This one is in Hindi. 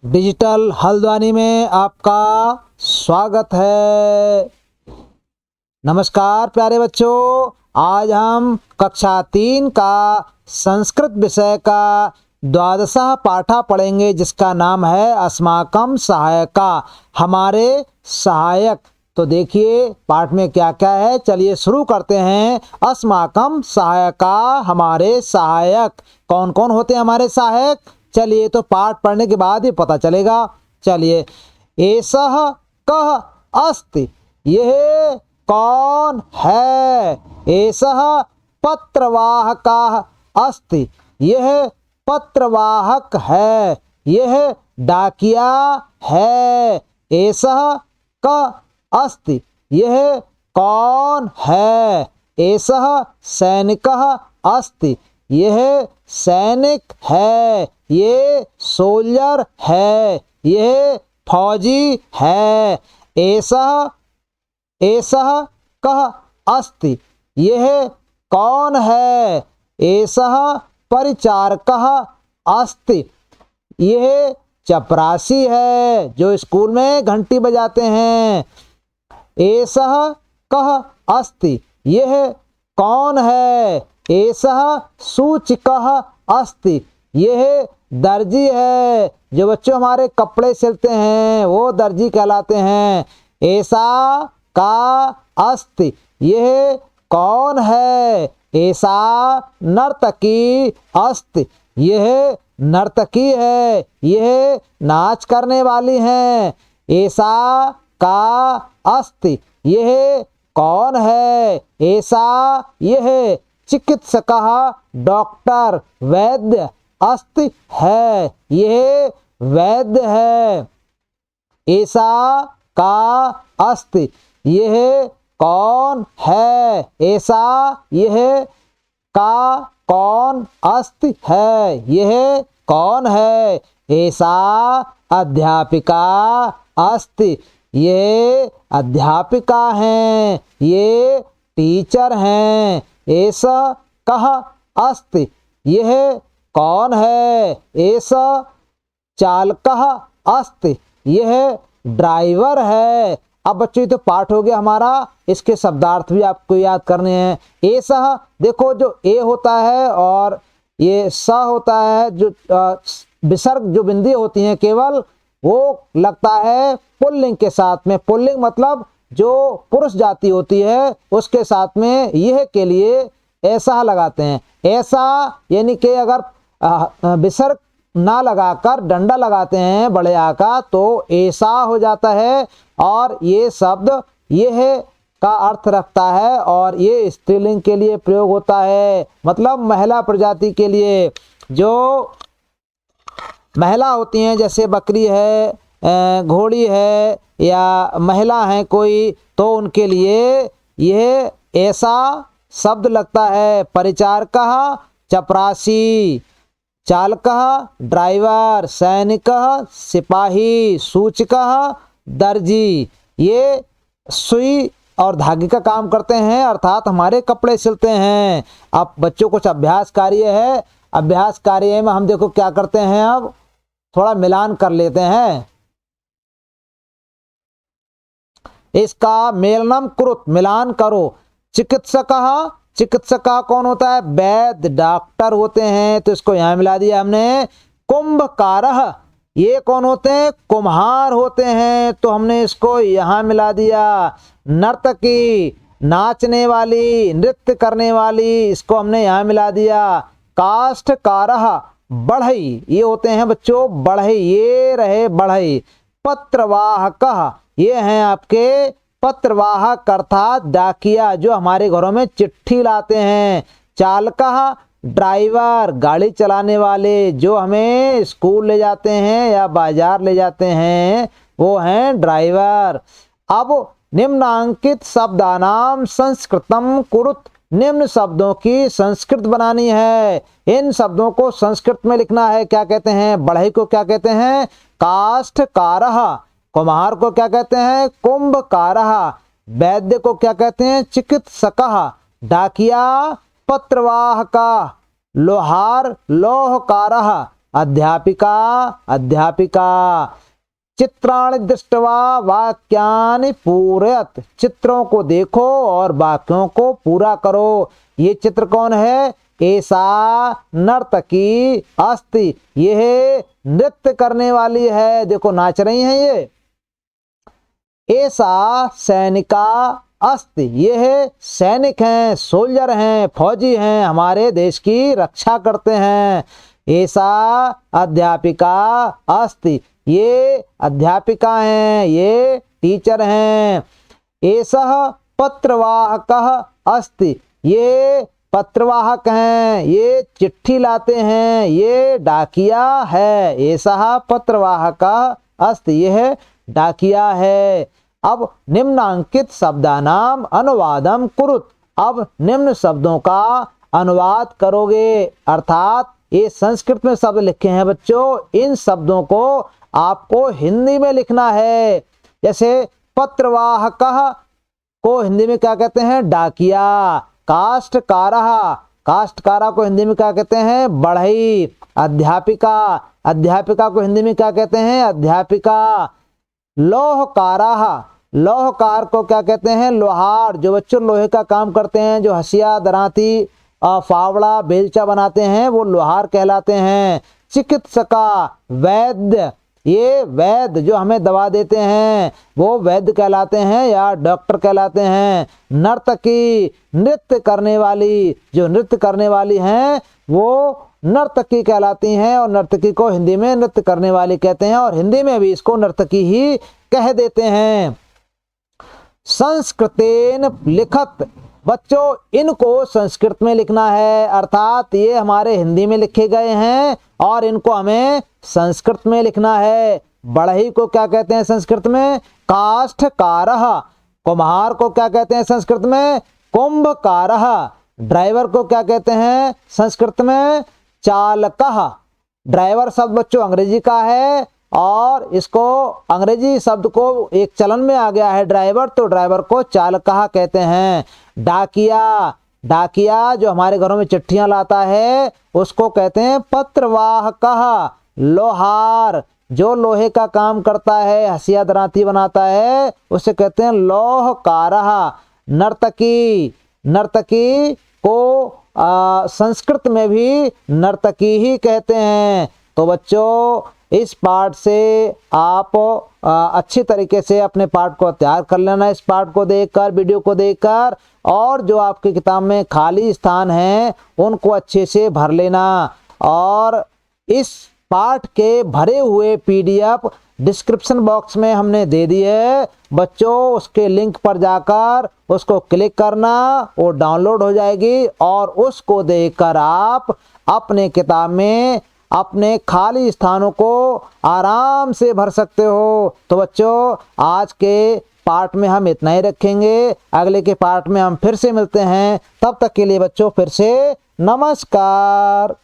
डिजिटल हल्द्वानी में आपका स्वागत है। नमस्कार प्यारे बच्चों, आज हम कक्षा 3 का संस्कृत विषय का द्वादशः पाठा पढ़ेंगे, जिसका नाम है अस्माकं सहायका, हमारे सहायक। तो देखिए पाठ में क्या क्या है, चलिए शुरू करते हैं। अस्माकं सहायका, हमारे सहायक। कौन कौन होते हैं हमारे सहायक? चलिए तो पाठ पढ़ने के बाद ही पता चलेगा। चलिए, एषः कः अस्ति, यह कौन है? एषः पत्रवाहकः अस्ति, यह पत्रवाहक है, यह डाकिया है। एषः कः अस्ति, यह कौन है? एषः सैनिकः अस्ति, यह सैनिक है, ये सोल्जर है, यह फौजी है। एषः कः अस्ति, यह कौन है? एषः परिचारकः अस्ति, यह चपरासी है, जो स्कूल में घंटी बजाते हैं। एषः कः अस्ति, यह कौन है? एषः सूचकः अस्ति, यह दर्जी है, जो बच्चों हमारे कपड़े सिलते हैं वो दर्जी कहलाते हैं। एषा का अस्ति, यह कौन है? एषा नर्तकी अस्ति, यह नर्तकी है, यह नाच करने वाली है। एषा का अस्ति, यह कौन है? एषा यह चिकित्सकः डॉक्टर वैद्य अस्ति है, यह वैद्य है। एषा का अस्ति, यह कौन है? एषा यह का कौन अस्ति है, यह कौन है? एषा अध्यापिका अस्ति, ये अध्यापिका हैं, ये टीचर हैं। एषः कः अस्ति, यह कौन है? एषः चालकः अस्ति, यह ड्राइवर है। अब बच्चों ये तो पाठ हो गया हमारा, इसके शब्दार्थ भी आपको याद करने हैं। एषः, देखो जो ए होता है और ये स होता है, जो विसर्ग जो बिंदी होती हैं केवल, वो लगता है पुल्लिंग के साथ में। पुल्लिंग मतलब जो पुरुष जाति होती है उसके साथ में यह के लिए ऐसा लगाते हैं। ऐसा यानी कि अगर विसर्ग ना लगाकर डंडा लगाते हैं बड़े आ का, तो ऐसा हो जाता है। और ये शब्द यह का अर्थ रखता है और ये स्त्रीलिंग के लिए प्रयोग होता है, मतलब महिला प्रजाति के लिए। जो महिला होती हैं, जैसे बकरी है, घोड़ी है, या महिला है कोई, तो उनके लिए यह ऐसा शब्द लगता है। परिचारकः चपरासी, चालकः ड्राइवर, सैनिकः सिपाही, सूचकः दर्जी, ये सुई और धागे का काम करते हैं, अर्थात हमारे कपड़े सिलते हैं। अब बच्चों कुछ अभ्यास कार्य है, अभ्यास कार्य में हम देखो क्या करते हैं, अब थोड़ा मिलान कर लेते हैं। इसका मेलनम कुरुत, मिलान करो। चिकित्सकः, चिकित्सका कौन होता है? वैद्य, डॉक्टर होते हैं, तो इसको यहाँ मिला दिया हमने। कुंभकारः, ये कौन होते हैं? कुम्हार होते हैं, तो हमने इसको यहाँ मिला दिया। नर्तकी, नाचने वाली, नृत्य करने वाली, इसको हमने यहाँ मिला दिया। काष्ठकारः, बढ़ई, ये होते हैं बच्चों बढ़ई, ये रहे बढ़ई। पत्रवाहकः, ये हैं आपके पत्रवाहक अर्थात डाकिया, जो हमारे घरों में चिट्ठी लाते हैं। चालकः, ड्राइवर, गाड़ी चलाने वाले, जो हमें स्कूल ले जाते हैं या बाजार ले जाते हैं, वो हैं ड्राइवर। अब निम्नांकित शब्दानाम संस्कृतम कुरुत, निम्न शब्दों की संस्कृत बनानी है। इन शब्दों को संस्कृत में लिखना है। क्या कहते हैं? बढ़ई को क्या कहते हैं? काष्ठकारः। कुम्हार को क्या कहते हैं? कुंभकारः। वैद्य को क्या कहते हैं? चिकित्सकः। डाकिया पत्रवाहका। लोहार लौहकारः। अध्यापिका अध्यापिका। चित्राणि दृष्ट्वा वाक्यानि पूरयत, चित्रों को देखो और वाक्यों को पूरा करो। ये चित्र कौन है? ऐसा नर्तकी अस्ति, यह नृत्य करने वाली है, देखो नाच रही हैं ये। ऐसा सैनिका अस्ति, यह सैनिक हैं, सोल्जर हैं, फौजी हैं, हमारे देश की रक्षा करते हैं। ऐसा अध्यापिका अस्ति, ये अध्यापिका हैं, ये टीचर हैं। ऐसा पत्रवाहकः अस्ति, ये पत्रवाहक हैं, ये चिट्ठी लाते हैं, ये डाकिया है। ऐसा पत्रवाहकः अस्ति, यह डाकिया है। अब निम्नांकित शब्दानाम अनुवादम कुरुत, अब निम्न शब्दों का अनुवाद करोगे, अर्थात ये संस्कृत में शब्द लिखे हैं बच्चों, इन शब्दों को आपको हिंदी में लिखना है। जैसे पत्रवाहकः को हिंदी में क्या कहते हैं? डाकिया। काष्ठकारः, काष्ठकारा को हिंदी में क्या कहते हैं? बढ़ई। अध्यापिका, अध्यापिका को हिंदी में क्या कहते हैं? अध्यापिका। लौहकारः, लौहकार को क्या कहते हैं? लोहार, जो बच्चों लोहे का काम करते हैं, जो हसिया, दरांती, फावड़ा, बेलचा बनाते हैं, वो लोहार कहलाते हैं। चिकित्सका, वैद्य, ये वैद्य जो हमें दवा देते हैं वो वैद्य कहलाते हैं या डॉक्टर कहलाते हैं। नर्तकी, नृत्य करने वाली, जो नृत्य करने वाली हैं वो नर्तकी कहलाती हैं, और नर्तकी को हिंदी में नृत्य करने वाली कहते हैं, और हिंदी में भी इसको नर्तकी ही कह देते हैं। संस्कृतेन लिखत, बच्चों इनको संस्कृत में लिखना है, अर्थात ये हमारे हिंदी में लिखे गए हैं और इनको हमें संस्कृत में लिखना है। बढ़ई को क्या कहते हैं संस्कृत में? काष्ठकारः। कुम्हार को क्या कहते हैं संस्कृत में? कुंभकारः। ड्राइवर को क्या कहते हैं संस्कृत में? चालकः। ड्राइवर शब्द बच्चों अंग्रेजी का है, और इसको अंग्रेजी शब्द को एक चलन में आ गया है ड्राइवर, तो ड्राइवर को चालकः कहते हैं। डाकिया, डाकिया जो हमारे घरों में चिट्ठियां लाता है उसको कहते हैं पत्रवाहकः। लोहार, जो लोहे का काम करता है, हसिया दरांती बनाता है, उसे कहते हैं लौहकारः। नर्तकी, नर्तकी को संस्कृत में भी नर्तकी ही कहते हैं। तो बच्चों इस पाठ से आप अच्छी तरीके से अपने पाठ को तैयार कर लेना, इस पाठ को देखकर, वीडियो को देखकर, और जो आपकी किताब में खाली स्थान हैं उनको अच्छे से भर लेना। और इस पाठ के भरे हुए PDF डिस्क्रिप्शन बॉक्स में हमने दे दी है बच्चों, उसके लिंक पर जाकर उसको क्लिक करना, वो डाउनलोड हो जाएगी, और उसको देखकर आप अपने किताब में अपने खाली स्थानों को आराम से भर सकते हो। तो बच्चों आज के पार्ट में हम इतना ही रखेंगे, अगले के पार्ट में हम फिर से मिलते हैं। तब तक के लिए बच्चों फिर से नमस्कार।